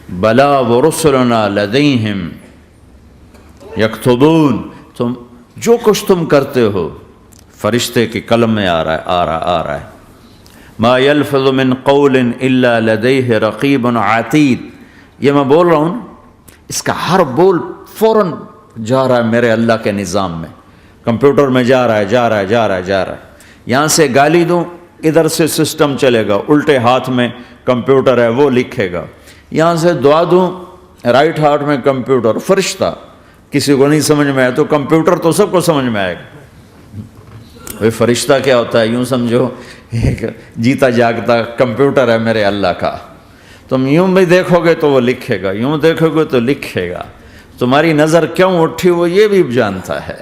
بلا ورسلنا لدیہم یکتبون، تم جو کچھ تم کرتے ہو فرشتے کے قلم میں آ رہا ہے۔ ما یلفظ من قول الا لدیہ رقیب عتید، یہ میں بول رہا ہوں، اس کا ہر بول فوراً جا رہا ہے میرے اللہ کے نظام میں، کمپیوٹر میں جا رہا ہے۔ یہاں سے گالی دوں، ادھر سے سسٹم چلے گا، الٹے ہاتھ میں کمپیوٹر ہے وہ لکھے گا، یہاں سے دعا دوں رائٹ ہاتھ میں کمپیوٹر، فرشتہ، کسی کو نہیں سمجھ میں آیا تو کمپیوٹر تو سب کو سمجھ میں آئے گا۔ وہ فرشتہ کیا ہوتا ہے؟ یوں سمجھو ایک جیتا جاگتا کمپیوٹر ہے میرے اللہ کا، تم یوں بھی دیکھو گے تو وہ لکھے گا، یوں دیکھو گے تو لکھے گا، تمہاری نظر کیوں اٹھی وہ یہ بھی جانتا ہے۔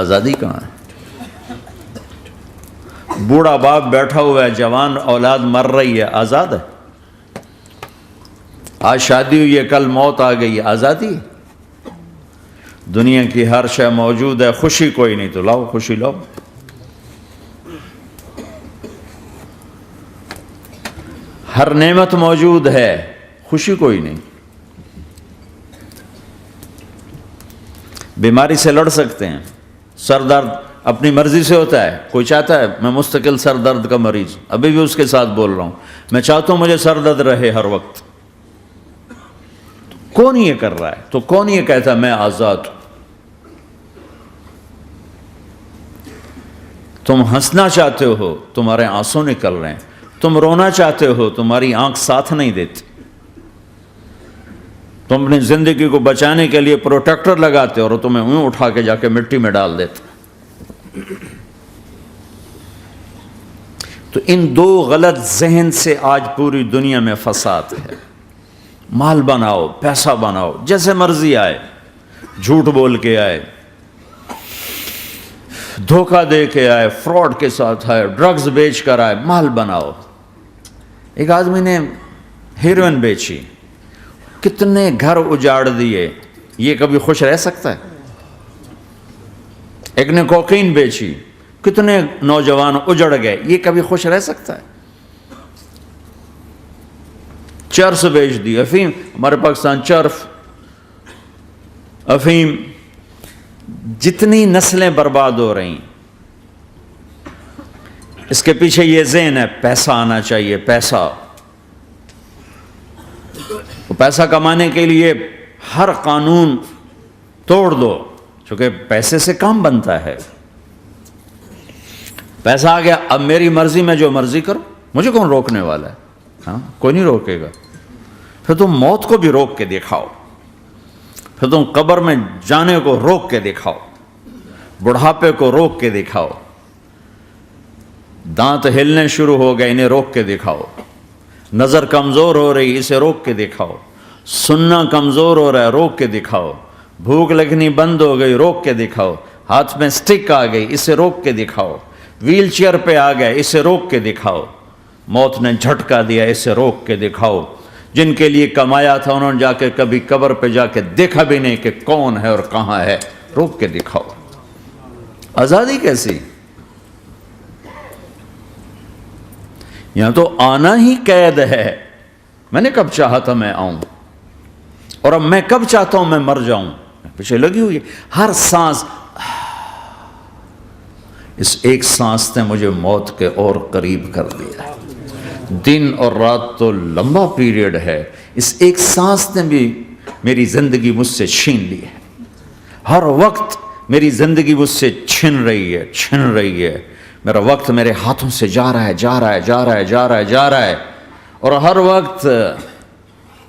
آزادی کہاں ہے؟ بوڑھا باپ بیٹھا ہوا ہے، جوان اولاد مر رہی ہے، آزاد ہے؟ آج شادی ہوئی ہے، کل موت آ گئی، آزادی؟ دنیا کی ہر شے موجود ہے، خوشی کوئی نہیں تو لاؤ خوشی لاؤ۔ ہر نعمت موجود ہے، خوشی کوئی نہیں۔ بیماری سے لڑ سکتے ہیں، سر درد اپنی مرضی سے ہوتا ہے، کوئی چاہتا ہے میں مستقل سر درد کا مریض، ابھی بھی اس کے ساتھ بول رہا ہوں، میں چاہتا ہوں مجھے سر درد رہے ہر وقت، کون یہ کر رہا ہے؟ تو کون یہ کہتا ہے میں آزاد ہوں؟ تم ہنسنا چاہتے ہو، تمہارے آنسو نکل رہے ہیں، تم رونا چاہتے ہو، تمہاری آنکھ ساتھ نہیں دیتی، تم اپنی زندگی کو بچانے کے لیے پروٹیکٹر لگاتے ہو اور تمہیں اون اٹھا کے جا کے مٹی میں ڈال دیتے۔ تو ان دو غلط ذہن سے آج پوری دنیا میں فساد ہے۔ مال بناؤ، پیسہ بناؤ، جیسے مرضی آئے، جھوٹ بول کے آئے، دھوکہ دے کے آئے، فراڈ کے ساتھ آئے، ڈرگز بیچ کر آئے، مال بناؤ۔ ایک آدمی نے ہیروئن بیچی، کتنے گھر اجاڑ دیے، یہ کبھی خوش رہ سکتا ہے؟ ایک نے کوکین بیچی، کتنے نوجوان اجڑ گئے، یہ کبھی خوش رہ سکتا ہے؟ چرس بیچ دی، افیم، ہمارے پاکستان چرس، افیم، جتنی نسلیں برباد ہو رہی، اس کے پیچھے یہ ذہن ہے پیسہ آنا چاہیے، پیسہ۔ پیسہ کمانے کے لیے ہر قانون توڑ دو، چونکہ پیسے سے کام بنتا ہے۔ پیسہ آ گیا، اب میری مرضی میں جو مرضی کرو، مجھے کون روکنے والا ہے؟ ہاں، کوئی نہیں روکے گا۔ پھر تم موت کو بھی روک کے دکھاؤ، پھر تم قبر میں جانے کو روک کے دکھاؤ، بڑھاپے کو روک کے دکھاؤ، دانت ہلنے شروع ہو گئے، انہیں روک کے دکھاؤ، نظر کمزور ہو رہی، اسے روک کے دکھاؤ، سننا کمزور ہو رہا ہے، روک کے دکھاؤ، بھوک لگنی بند ہو گئی، روک کے دکھاؤ، ہاتھ میں سٹک آ گئی، اسے روک کے دکھاؤ، ویل چیئر پہ آ گئے، اسے روک کے دکھاؤ، موت نے جھٹکا دیا، اسے روک کے دکھاؤ۔ جن کے لیے کمایا تھا انہوں نے جا کے کبھی قبر پہ جا کے دیکھا بھی نہیں کہ کون ہے اور کہاں ہے، روک کے دکھاؤ۔ آزادی کیسی؟ یہاں تو آنا ہی قید ہے۔ میں نے کب چاہا تھا میں آؤں، اور اب میں کب چاہتا ہوں میں مر جاؤں، پیچھے لگی ہوئی ہے۔ ہر سانس، اس ایک سانس نے مجھے موت کے اور قریب کر دیا۔ دن اور رات تو لمبا پیریڈ ہے، اس ایک سانس نے بھی میری زندگی مجھ سے چھین لی ہے۔ ہر وقت میری زندگی مجھ سے چھن رہی ہے، میرا وقت میرے ہاتھوں سے جا رہا ہے، اور ہر وقت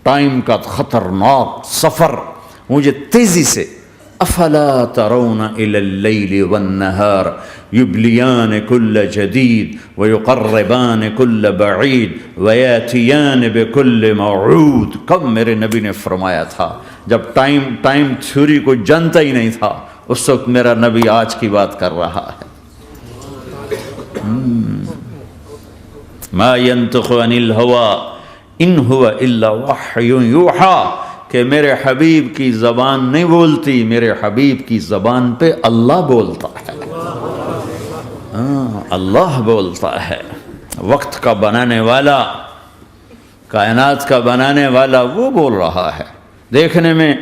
ٹائم کا خطرناک سفر مجھے تیزی سے، افلا ترون الى اللیل والنہار یبلیان کل جدید ویقربان کل بعید ویاتیان بکل موعود۔ کب میرے نبی نے فرمایا تھا؟ جب ٹائم تھیوری کو جانتا ہی نہیں تھا، اس وقت میرا نبی آج کی بات کر رہا ہے۔ ما ينطق عن الهوى ان هو الا وحی یوحی، کہ میرے حبیب کی زبان نہیں بولتی، میرے حبیب کی زبان پہ اللہ بولتا ہے، اللہ بولتا ہے۔ وقت کا بنانے والا، کائنات کا بنانے والا وہ بول رہا ہے. دیکھنے میں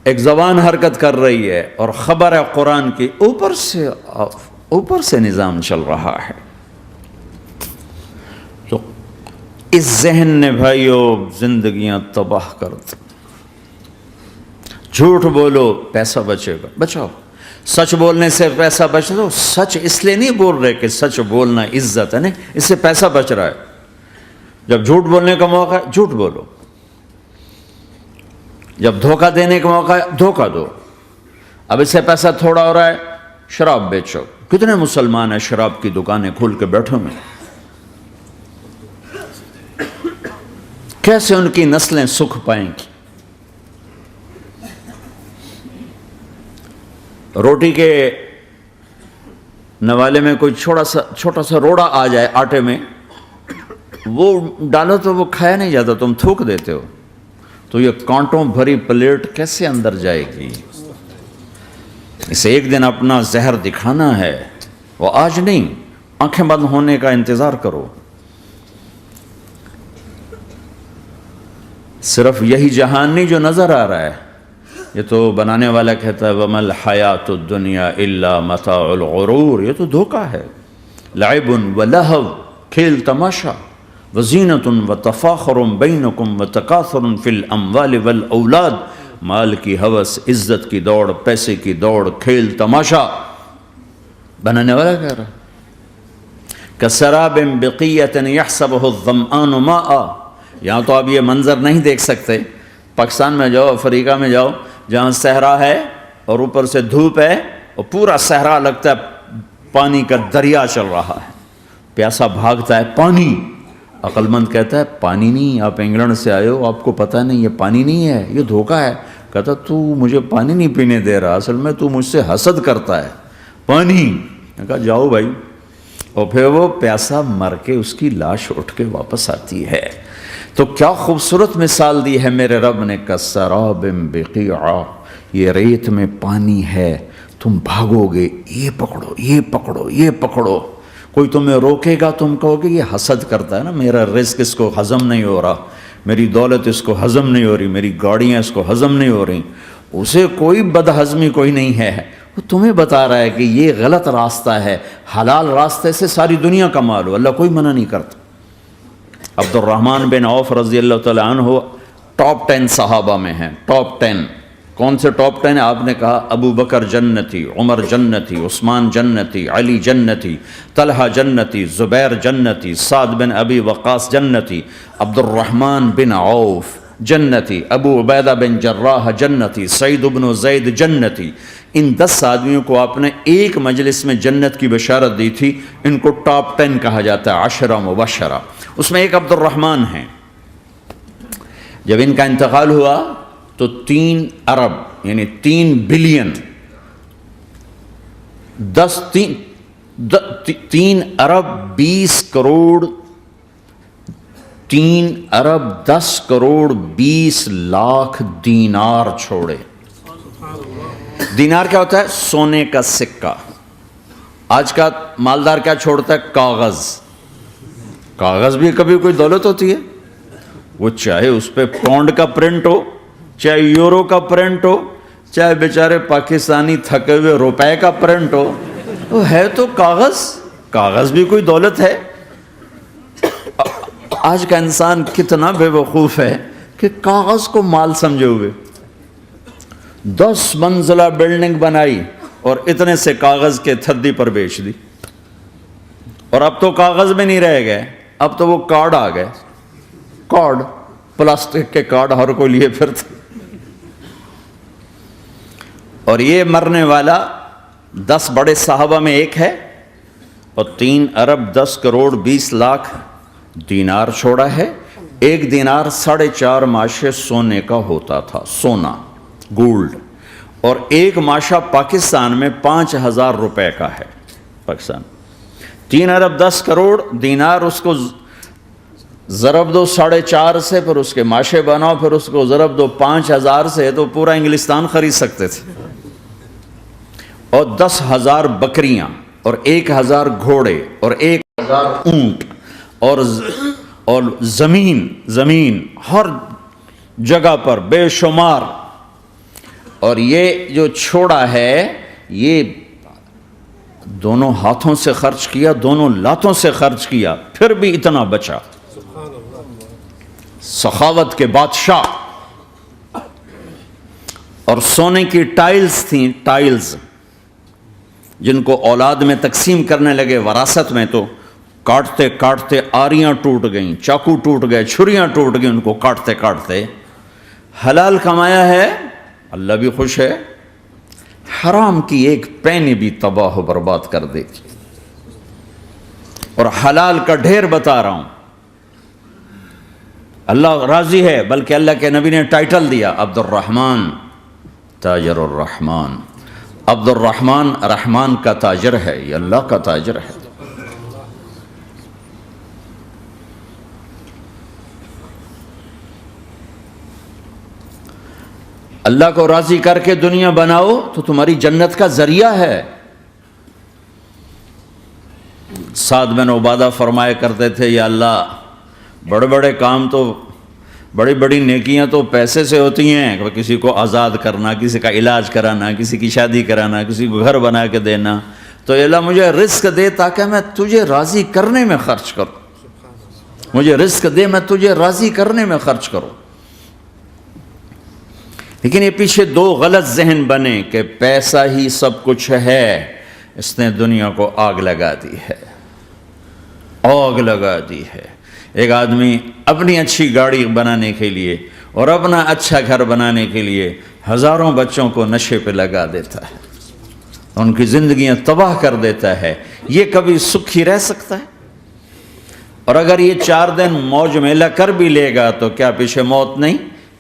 ایک زبان حرکت کر رہی ہے اور خبر ہے قرآن کی، اوپر سے نظام چل رہا ہے. تو اس ذہن نے بھائیو زندگیاں تباہ کر دی. جھوٹ بولو پیسہ بچے گا، بچاؤ. سچ بولنے سے پیسہ بچ دو. سچ اس لیے نہیں بول رہے کہ سچ بولنا عزت ہے، نہیں، اس سے پیسہ بچ رہا ہے. جب جھوٹ بولنے کا موقع ہے جھوٹ بولو، جب دھوکہ دینے کا موقع ہے دھوکہ دو. اب اس سے پیسہ تھوڑا ہو رہا ہے، شراب بیچو. کتنے مسلمان ہیں شراب کی دکانیں کھول کے بیٹھے ہوئے، کیسے ان کی نسلیں سکھ پائیں گی؟ روٹی کے نوالے میں کوئی چھوٹا سا روڑا آ جائے آٹے میں، وہ ڈالو تو وہ کھایا نہیں جاتا، تم تھوک دیتے ہو. تو یہ کانٹوں بھری پلیٹ کیسے اندر جائے گی؟ اسے ایک دن اپنا زہر دکھانا ہے، وہ آج نہیں، آنکھیں بند ہونے کا انتظار کرو. صرف یہی جہان نہیں جو نظر آ رہا ہے، یہ تو بنانے والا کہتا ہے وَمَا الْحَيَاةُ الدُّنْيَا إِلَّا مَتَاعُ الْغُرُورِ. یہ تو دھوکہ ہے. لَعِبٌ وَلَهْوٌ، کھیل تماشا، وَزِينَةٌ وَتَفَاخُرٌ بَيْنَكُمْ وَتَكَاثُرٌ فِي الْأَمْوَالِ وَالْأَوْلَادِ. مال کی ہوس، عزت کی دوڑ، پیسے کی دوڑ، کھیل تماشا. بنانے والا کہہ رہا كَسَرَابٍ بِقِيَّةٍ يَحْسَبُهُ الظَّمْآنُ مَاءً. یہاں تو آپ یہ منظر نہیں دیکھ سکتے. پاکستان میں جاؤ، افریقہ میں جاؤ، جہاں صحرا ہے اور اوپر سے دھوپ ہے اور پورا صحرا لگتا ہے پانی کا دریا چل رہا ہے. پیاسا بھاگتا ہے پانی. عقل مند کہتا ہے پانی نہیں، آپ انگلینڈ سے آئے ہو، آپ کو پتہ نہیں یہ پانی نہیں ہے، یہ دھوکہ ہے. کہتا تو مجھے پانی نہیں پینے دے رہا، اصل میں تو مجھ سے حسد کرتا ہے. پانی. میں کہا جاؤ بھائی. اور پھر وہ پیاسا مر کے اس کی لاش اٹھ کے واپس آتی ہے. تو کیا خوبصورت مثال دی ہے میرے رب نے. کَسَرَابٍ بِقِيعَةٍ، یہ ریت میں پانی ہے، تم بھاگو گے، یہ پکڑو، یہ پکڑو، یہ پکڑو. کوئی تمہیں روکے گا، تم کہو گے یہ حسد کرتا ہے نا، میرا رزق اس کو ہضم نہیں ہو رہا، میری دولت اس کو ہضم نہیں ہو رہی، میری گاڑیاں اس کو ہضم نہیں ہو رہی. اسے کوئی بد ہضمی کوئی نہیں ہے، وہ تمہیں بتا رہا ہے کہ یہ غلط راستہ ہے، حلال راستے سے ساری دنیا کما لو. اللہ کوئی منع نہیں کرتا. عبد الرحمن بن عوف رضی اللہ تعالیٰ عنہ ٹاپ 10 صحابہ میں ہیں. ٹاپ 10 کون سے ٹاپ 10 ہیں؟ آپ نے کہا ابو بکر جنتی، عمر جنتی، عثمان جنتی، علی جنتی، طلحہ جنتی، زبیر جنتی، سعد بن ابی وقاص جنتی، عبد الرحمن بن عوف جنتی، ابو عبیدہ بن جراح جنتی، سعید بن زید جنتی. ان 10 آدمیوں کو آپ نے ایک مجلس میں جنت کی بشارت دی تھی. ان کو ٹاپ 10 کہا جاتا ہے، 10 مبشرہ. اس میں ایک عبد الرحمن ہیں. جب ان کا انتقال ہوا تو 3 ارب یعنی 3 بلین 3 ارب 20 کروڑ 3 ارب 10 کروڑ 20 لاکھ دینار چھوڑے. دینار کیا ہوتا ہے؟ سونے کا سکہ. آج کا مالدار کیا چھوڑتا ہے؟ کاغذ. کاغذ بھی کبھی کوئی دولت ہوتی ہے؟ وہ چاہے اس پہ پاؤنڈ کا پرنٹ ہو، چاہے یورو کا پرنٹ ہو، چاہے بیچارے پاکستانی تھکے ہوئے روپے کا پرنٹ ہو، وہ ہے تو کاغذ. کاغذ بھی کوئی دولت ہے. آج کا انسان کتنا بے وقوف ہے کہ کاغذ کو مال سمجھے ہوئے. 10 منزلہ بلڈنگ بنائی اور اتنے سے کاغذ کے تھدی پر بیچ دی. اور اب تو کاغذ میں نہیں رہ گئے، اب تو وہ کارڈ آ گئے. کارڈ، پلاسٹک کے کارڈ ہر کوئی لیے پھرتے. اور یہ مرنے والا 10 بڑے صحابہ میں ایک ہے اور 3 ارب 10 کروڑ 20 لاکھ دینار چھوڑا ہے. ایک دینار 4.5 ماشے سونے کا ہوتا تھا، سونا، گولڈ. اور ایک ماشا پاکستان میں 5,000 روپے کا ہے. پاکستان 3 ارب 10 کروڑ دینار، اس کو ضرب دو 4.5 سے، پھر اس کے ماشے بناؤ، پھر اس کو ضرب دو 5,000 سے، تو پورا انگلستان خرید سکتے تھے. اور 10,000 بکریاں اور 1,000 گھوڑے اور 1,000 اونٹ اور زمین ہر جگہ پر بے شمار، اور یہ جو چھوڑا ہے یہ دونوں ہاتھوں سے خرچ کیا، دونوں لاتوں سے خرچ کیا، پھر بھی اتنا بچا۔ سخاوت کے بادشاہ۔ اور سونے کی ٹائلز تھیں، ٹائلز جن کو اولاد میں تقسیم کرنے لگے وراثت میں، تو کاٹتے کاٹتے آریاں ٹوٹ گئیں، چاقو ٹوٹ گئے، چھریاں ٹوٹ گئیں، ان کو کاٹتے کاٹتے۔ حلال کمایا ہے، اللہ بھی خوش ہے، حرام کی ایک پینی بھی تباہ و برباد کر دے گی۔ اور حلال کا ڈھیر بتا رہا ہوں، اللہ راضی ہے، بلکہ اللہ کے نبی نے ٹائٹل دیا عبد الرحمن تاجر الرحمن۔ عبد الرحمن رحمان کا تاجر ہے، یہ اللہ کا تاجر ہے۔ اللہ کو راضی کر کے دنیا بناؤ تو تمہاری جنت کا ذریعہ ہے۔ سعد بن عبادہ فرمایا کرتے تھے، یا اللہ بڑے بڑے کام تو، بڑی بڑی نیکیاں تو پیسے سے ہوتی ہیں، کسی کو آزاد کرنا، کسی کا علاج کرانا، کسی کی شادی کرانا، کسی کو گھر بنا کے دینا، تو اللہ مجھے رزق دے تاکہ میں تجھے راضی کرنے میں خرچ کروں، مجھے رزق دے میں تجھے راضی کرنے میں خرچ کروں۔ لیکن یہ پیچھے دو غلط ذہن بنے کہ پیسہ ہی سب کچھ ہے، اس نے دنیا کو آگ لگا دی ہے، آگ لگا دی ہے۔ ایک آدمی اپنی اچھی گاڑی بنانے کے لیے اور اپنا اچھا گھر بنانے کے لیے ہزاروں بچوں کو نشے پہ لگا دیتا ہے، ان کی زندگیاں تباہ کر دیتا ہے۔ یہ کبھی سکھی رہ سکتا ہے؟ اور اگر یہ 4 دن موج میلہ کر بھی لے گا تو کیا پیچھے موت نہیں؟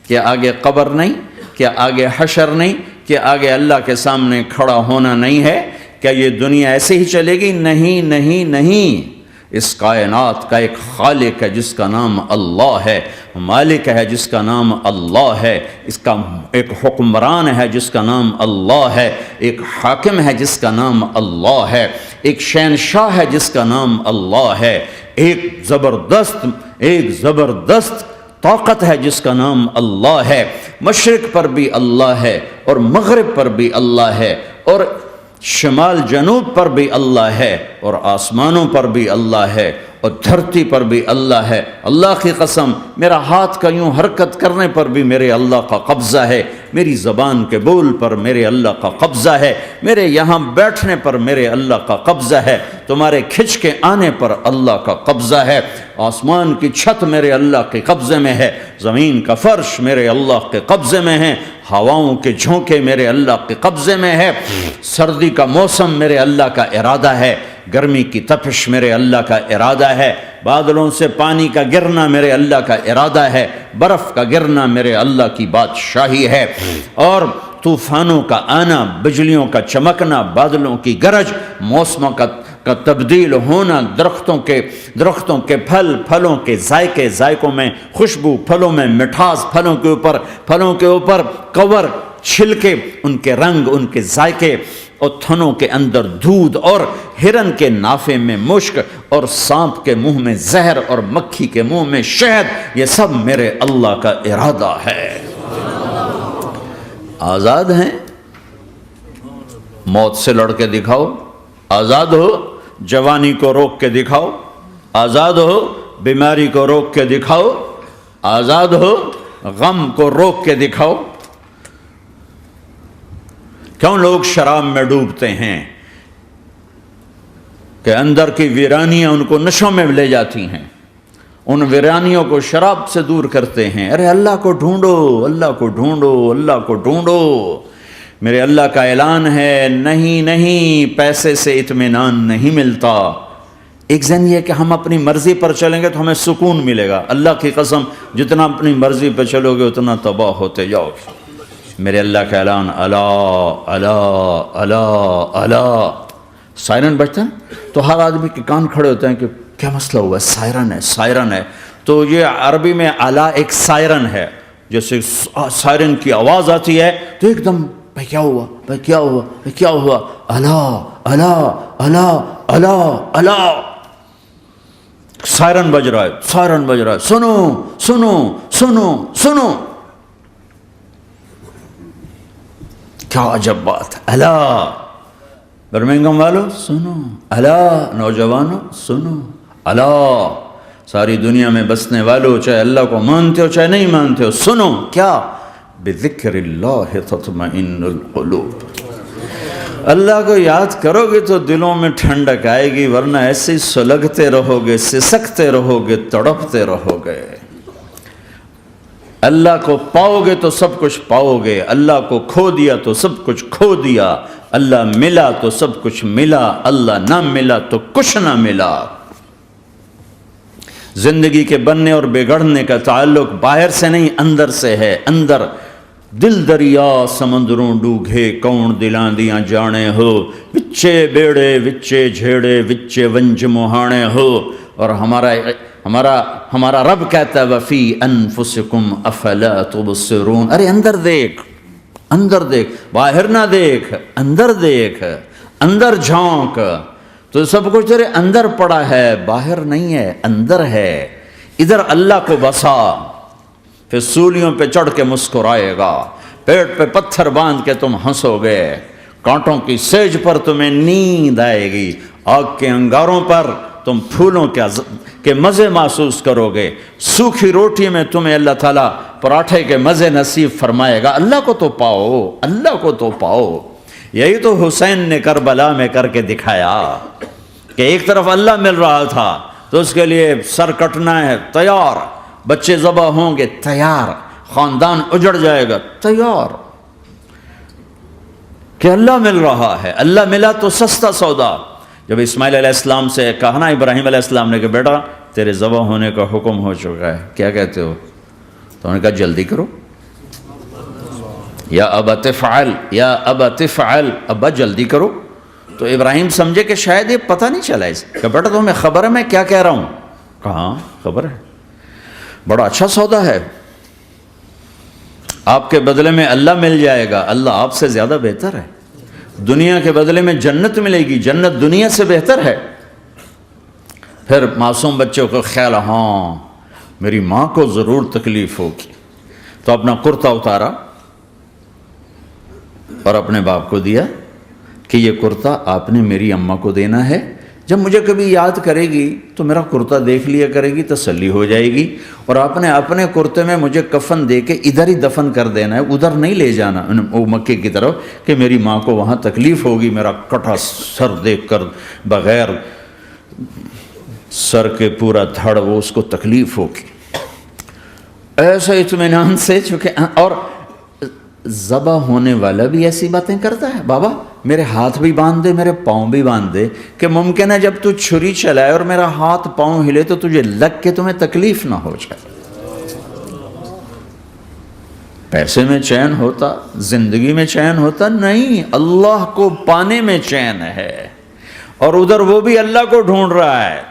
کیا آگے قبر نہیں؟ کیا آگے حشر نہیں؟ کیا آگے اللہ کے سامنے کھڑا ہونا نہیں ہے؟ کیا یہ دنیا ایسے ہی چلے گی؟ نہیں نہیں نہیں، اس کائنات کا ایک خالق ہے جس کا نام اللہ ہے، مالک ہے جس کا نام اللہ ہے، اس کا ایک حکمران ہے جس کا نام اللہ ہے، ایک حاکم ہے جس کا نام اللہ ہے، ایک شہنشاہ ہے جس کا نام اللہ ہے، ایک زبردست طاقت ہے جس کا نام اللہ ہے۔ مشرق پر بھی اللہ ہے اور مغرب پر بھی اللہ ہے اور شمال جنوب پر بھی اللہ ہے اور آسمانوں پر بھی اللہ ہے اور دھرتی پر بھی اللہ ہے۔ اللہ کی قسم، میرا ہاتھ کا یوں حرکت کرنے پر بھی میرے اللہ کا قبضہ ہے، میری زبان کے بول پر میرے اللہ کا قبضہ ہے، میرے یہاں بیٹھنے پر میرے اللہ کا قبضہ ہے، تمہارے کھچ کے آنے پر اللہ کا قبضہ ہے، آسمان کی چھت میرے اللہ کے قبضے میں ہے، زمین کا فرش میرے اللہ کے قبضے میں ہے، ہواؤں کے جھونکے میرے اللہ کے قبضے میں ہے، سردی کا موسم میرے اللہ کا ارادہ ہے، گرمی کی تپش میرے اللہ کا ارادہ ہے، بادلوں سے پانی کا گرنا میرے اللہ کا ارادہ ہے، برف کا گرنا میرے اللہ کی بادشاہی ہے، اور طوفانوں کا آنا، بجلیوں کا چمکنا، بادلوں کی گرج، موسموں کا تبدیل ہونا، درختوں کے پھلوں کے ذائقوں میں خوشبو، پھلوں میں مٹھاس، پھلوں کے اوپر کور، چھلکے، ان کے رنگ، ان کے ذائقے، اور تھنوں کے اندر دودھ، اور ہرن کے نافے میں مشک، اور سانپ کے منہ میں زہر، اور مکھی کے منہ میں شہد، یہ سب میرے اللہ کا ارادہ ہے۔ آزاد ہیں؟ موت سے لڑ کے دکھاؤ، آزاد ہو، جوانی کو روک کے دکھاؤ، آزاد ہو، بیماری کو روک کے دکھاؤ، آزاد ہو، غم کو روک کے دکھاؤ۔ کیوں لوگ شراب میں ڈوبتے ہیں؟ کہ اندر کی ویرانیاں ان کو نشوں میں لے جاتی ہیں، ان ویرانیوں کو شراب سے دور کرتے ہیں۔ ارے اللہ کو ڈھونڈو، اللہ کو ڈھونڈو، اللہ کو ڈھونڈو۔ میرے اللہ کا اعلان ہے، نہیں، پیسے سے اطمینان نہیں ملتا۔ ایک ذہن یہ کہ ہم اپنی مرضی پر چلیں گے تو ہمیں سکون ملے گا۔ اللہ کی قسم، جتنا اپنی مرضی پہ چلو گے اتنا تباہ ہوتے جاؤ گے۔ میرے اللہ کا اعلان، اللہ اللہ اللہ اللہ، سائرن بجتا ہے تو ہر آدمی کے کان کھڑے ہوتے ہیں کہ کیا مسئلہ ہوا ہے، سائرن ہے۔ تو یہ عربی میں اعلیٰ ایک سائرن ہے، جیسے سائرن کی آواز آتی ہے تو ایک دم بھائی کیا ہوا، اللہ اللہ اللہ اللہ اللہ۔ سائرن بج رہا ہے، سائرن بج رہا ہے، سنو سنو سنو سنو. کیا عجب بات ہے. الا برمنگم والو سنو، الا نوجوانوں سنو، الا ساری دنیا میں بسنے والوں، چاہے اللہ کو مانتے ہو چاہے نہیں مانتے ہو، سنو. کیا؟ بذکر اللہ تطمئن القلوب. اللہ کو یاد کرو گے تو دلوں میں ٹھنڈک آئے گی، ورنہ ایسے ہی سلگتے رہو گے، سسکتے رہو گے، تڑپتے رہو گے. اللہ کو پاؤ گے تو سب کچھ پاؤ گے، اللہ کو کھو دیا تو سب کچھ کھو دیا. اللہ ملا تو سب کچھ ملا، اللہ نہ ملا تو کچھ نہ ملا. زندگی کے بننے اور بگڑنے کا تعلق باہر سے نہیں اندر سے ہے. اندر دل دریا سمندروں ڈوگے کون دلاں دیاں جانے ہو، وچے بیڑے وچے جھیڑے وچے ونج مہانے ہو. اور ہمارا رب کہتا ہے وفی انفسکم افلا تبصرون. ارے اندر دیکھ، اندر دیکھ، باہر نہ دیکھ، اندر دیکھ، اندر جھونک. تو سب کچھ تیرے اندر پڑا ہے، باہر نہیں ہے، اندر ہے. ادھر اللہ کو بسا، پھر سولیوں پہ چڑھ کے مسکرائے گا، پیٹ پہ پتھر باندھ کے تم ہنسو گے، کانٹوں کی سیج پر تمہیں نیند آئے گی، آگ کے انگاروں پر تم پھولوں کے مزے محسوس کرو گے، سوکھی روٹی میں تمہیں اللہ تعالیٰ پراٹھے کے مزے نصیب فرمائے گا. اللہ کو تو پاؤ، اللہ کو تو پاؤ. یہی تو حسین نے کربلا میں کر کے دکھایا کہ ایک طرف اللہ مل رہا تھا تو اس کے لیے سر کٹنا ہے تیار، بچے ذبح ہوں گے تیار، خاندان اجڑ جائے گا تیار، کہ اللہ مل رہا ہے. اللہ ملا تو سستا سودا. جب اسماعیل علیہ السلام سے کہا نا ابراہیم علیہ السلام نے کہ بیٹا تیرے ذبح ہونے کا حکم ہو چکا ہے، کیا کہتے ہو؟ تو انہوں نے کہا جلدی کرو. یا ابا تفعل، یا ابا تفعل، ابا جلدی کرو. تو ابراہیم سمجھے کہ شاید یہ پتہ نہیں چلا اس کہ بیٹا تمہیں خبر ہے میں کیا کہہ رہا ہوں؟ کہاں خبر ہے، بڑا اچھا سودا ہے، آپ کے بدلے میں اللہ مل جائے گا. اللہ آپ سے زیادہ بہتر ہے. دنیا کے بدلے میں جنت ملے گی، جنت دنیا سے بہتر ہے. پھر معصوم بچوں کو خیال، ہاں میری ماں کو ضرور تکلیف ہوگی، تو اپنا کرتا اتارا اور اپنے باپ کو دیا کہ یہ کرتا آپ نے میری اماں کو دینا ہے، جب مجھے کبھی یاد کرے گی تو میرا کرتا دیکھ لیا کرے گی، تسلی ہو جائے گی. اور آپ نے اپنے کرتے میں مجھے کفن دے کے ادھر ہی دفن کر دینا ہے، ادھر نہیں لے جانا وہ مکے کی طرف کہ میری ماں کو وہاں تکلیف ہوگی، میرا کٹا سر دیکھ کر بغیر سر کے پورا دھڑ وہ اس کو تکلیف ہوگی. ایسا اطمینان سے، چونکہ اور ذبح ہونے والا بھی ایسی باتیں کرتا ہے، بابا میرے ہاتھ بھی باندھ دے میرے پاؤں بھی باندھ دے، کہ ممکن ہے جب تو چھری چلائے اور میرا ہاتھ پاؤں ہلے تو تجھے لگ کے تمہیں تکلیف نہ ہو جائے. پیسے میں چین ہوتا، زندگی میں چین ہوتا نہیں، اللہ کو پانے میں چین ہے. اور ادھر وہ بھی اللہ کو ڈھونڈ رہا ہے.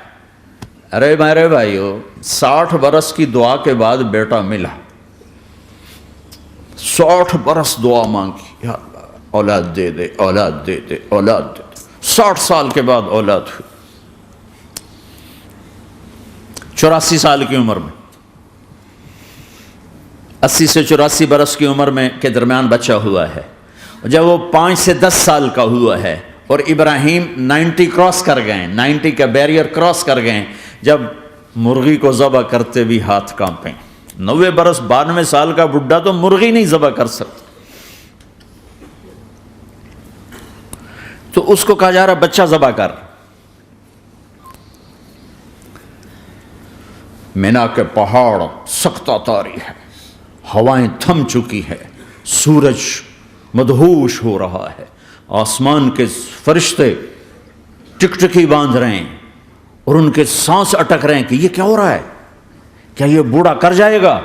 ارے میرے بھائیو، 60 برس کی دعا کے بعد بیٹا ملا، 60 برس دعا مانگی، یا اللہ اولاد دے دے، اولاد دے دے، اولاد دے دے. 60 سال کے بعد اولاد ہوئی، 84 سال کی عمر میں، 80 سے 84 برس کی عمر میں کے درمیان بچہ ہوا ہے. جب وہ 5 سے 10 سال کا ہوا ہے اور ابراہیم 90 کراس کر گئے، 90 کا بیریئر کراس کر گئے، جب مرغی کو ذبح کرتے بھی ہاتھ کانپیں. 90 برس 92 سال کا بڈھا تو مرغی نہیں ذبح کر سکتا. تو اس کو کہا جا رہا بچہ ذبح کر. مینا کے پہاڑ سختہ تاری ہے، ہوائیں تھم چکی ہے، سورج مدہوش ہو رہا ہے، آسمان کے فرشتے ٹکٹکی باندھ رہے ہیں اور ان کے سانس اٹک رہے ہیں کہ یہ کیا ہو رہا ہے، کیا یہ بوڑھا کر جائے گا،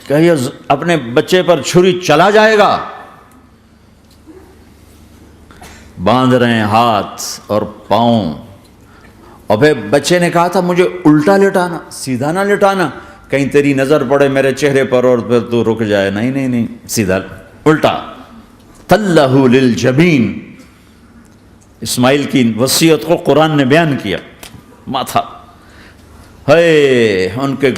کیا یہ اپنے بچے پر چھری چلا جائے گا. باندھ رہے ہیں ہاتھ اور پاؤں. اور پھر بچے نے کہا تھا مجھے الٹا لٹانا، سیدھا نہ لٹانا، کہیں تیری نظر پڑے میرے چہرے پر اور پھر تو رک جائے. نہیں نہیں نہیں، سیدھا الٹا. تلہ للجبین، اسماعیل کی وصیت کو قرآن نے بیان کیا. ماتھا ہے ان کے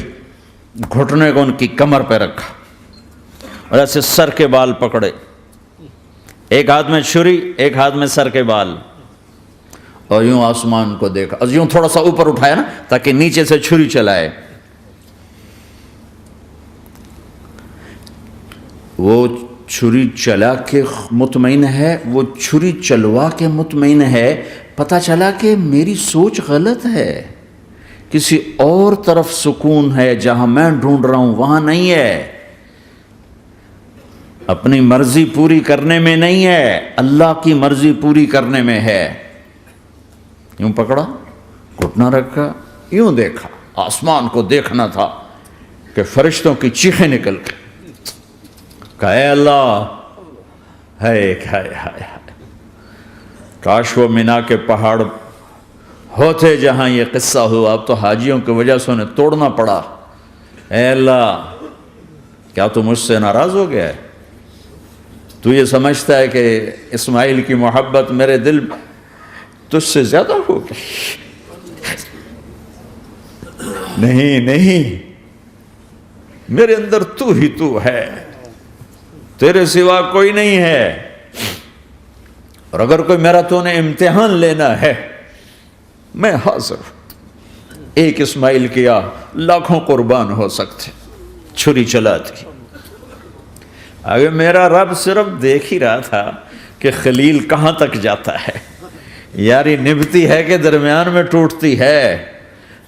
گھٹنے کو ان کی کمر پہ رکھا اور ایسے سر کے بال پکڑے، ایک ہاتھ میں چھری ایک ہاتھ میں سر کے بال، اور یوں آسمان کو دیکھا، اور یوں تھوڑا سا اوپر اٹھایا نا تاکہ نیچے سے چھری چلائے۔ وہ چھری چلا کے مطمئن ہے، وہ چھری چلوا کے مطمئن ہے، پتہ چلا کہ میری سوچ غلط ہے، کسی اور طرف سکون ہے، جہاں میں ڈھونڈ رہا ہوں وہاں نہیں ہے، اپنی مرضی پوری کرنے میں نہیں ہے، اللہ کی مرضی پوری کرنے میں ہے۔ یوں پکڑا، گھٹنا رکھا، یوں دیکھا، آسمان کو دیکھنا تھا کہ فرشتوں کی چیخیں نکل گئی، کہا اے اللہ، ہائے ہائے ہائے، کاش وہ مینا کے پہاڑ ہوتے جہاں یہ قصہ ہوا، اب تو حاجیوں کی وجہ سے انہیں توڑنا پڑا۔ اے اللہ، کیا تو مجھ سے ناراض ہو گیا ہے؟ تو یہ سمجھتا ہے کہ اسماعیل کی محبت میرے دل تجھ سے زیادہ ہوگی؟ نہیں نہیں، میرے اندر تو ہی تو ہے، تیرے سوا کوئی نہیں ہے، اور اگر کوئی میرا تو نے امتحان لینا ہے میں حاضر ہوں۔ ایک اسماعیل کیا لاکھوں قربان ہو سکتے، چھری چلا دی۔ اگر میرا رب صرف دیکھ ہی رہا تھا کہ خلیل کہاں تک جاتا ہے، یاری نبھتی ہے کہ درمیان میں ٹوٹتی ہے۔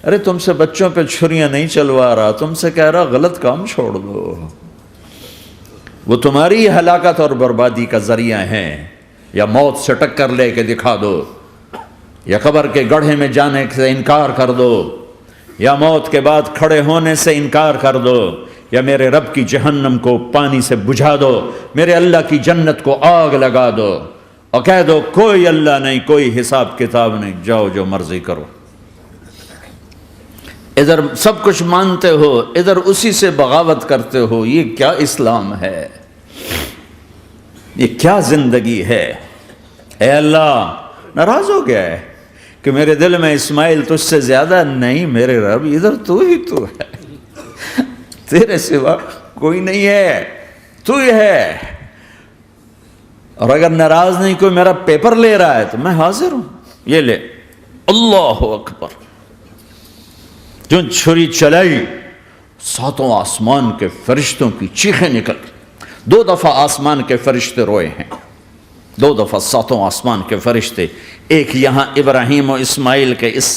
ارے تم سے بچوں پہ چھریاں نہیں چلوا رہا، تم سے کہہ رہا غلط کام چھوڑ دو، وہ تمہاری ہلاکت اور بربادی کا ذریعہ ہیں، یا موت سے ٹکر لے کے دکھا دو، یا قبر کے گڑھے میں جانے سے انکار کر دو، یا موت کے بعد کھڑے ہونے سے انکار کر دو، یا میرے رب کی جہنم کو پانی سے بجھا دو، میرے اللہ کی جنت کو آگ لگا دو، اور کہہ دو کوئی اللہ نہیں، کوئی حساب کتاب نہیں، جاؤ جو مرضی کرو۔ ادھر سب کچھ مانتے ہو، ادھر اسی سے بغاوت کرتے ہو، یہ کیا اسلام ہے؟ یہ کیا زندگی ہے؟ اے اللہ، ناراض ہو گیا ہے کہ میرے دل میں اسماعیل تجھ سے زیادہ نہیں، میرے رب ادھر تو ہی تو ہے، تیرے سوا کوئی نہیں ہے، تو ہی ہے، اور اگر ناراض نہیں کوئی میرا پیپر لے رہا ہے تو میں حاضر ہوں، یہ لے۔ اللہ اکبر، جو چھری چلائی، ساتوں آسمان کے فرشتوں کی چیخیں نکل گئی۔ 2 دفعہ آسمان کے فرشتے روئے ہیں، 2 دفعہ ساتوں آسمان کے فرشتے، ایک یہاں ابراہیم و اسماعیل کے اس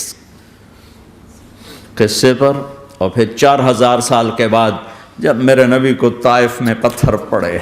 قصے پر، اور پھر 4000 سال کے بعد جب میرے نبی کو طائف میں پتھر پڑے۔